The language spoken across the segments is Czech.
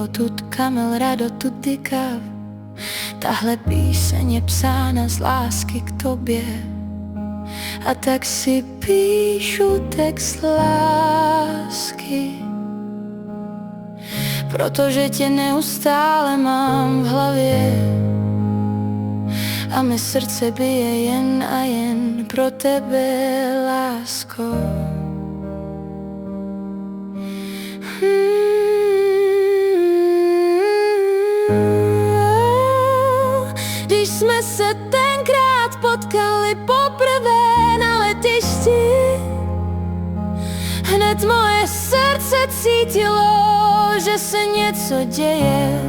tut camel rado tutti kav. Tahle píseň je psána z lásky k tobě, a tak si píšu text lásky, protože tě neustále mám v hlavě a mé srdce bije jen a jen pro tebe, lásko. Když jsme se tenkrát potkali poprvé na letišti, hned moje srdce cítilo, že se něco děje.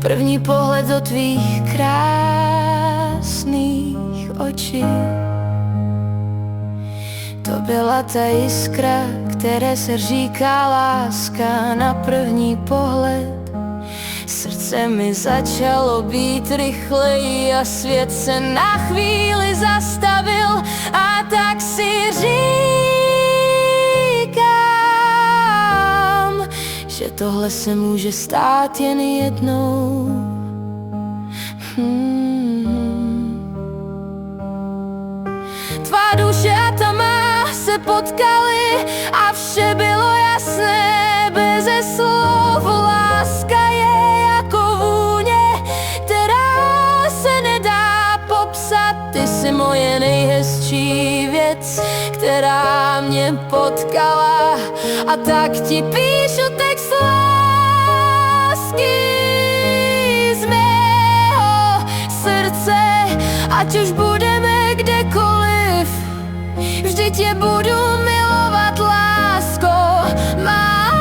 První pohled do tvých krásných očí, to byla ta jiskra, které se říká láska na první pohled. Srdce mi začalo být rychleji a svět se na chvíli zastavil, a tak si říkám, že tohle se může stát jen jednou. Tvá duše a ta má se potkali a vše bylo jasné beze slov. Láska je jako vůně, která se nedá popsat. Ty jsi moje nejhezčí věc, která mě potkala, a tak ti píšu text lásky z mého srdce. Ať už budeme kdekoliv, vždy tě budu milovat, lásko má.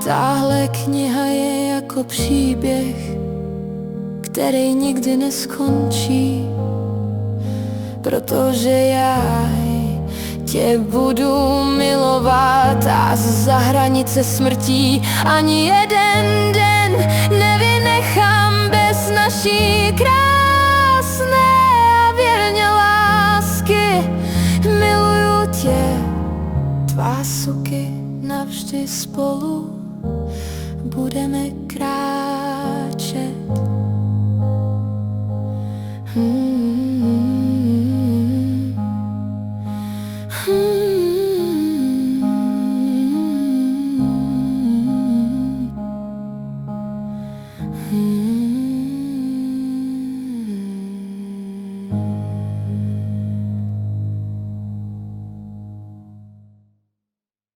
Tahle kniha je jako příběh, který nikdy neskončí, protože já tě budu milovat a za hranice smrtí ani jeden den nevynechám bez naší krásné a věrně lásky. Miluju tě, tvá suky, navždy spolu budeme kráčet.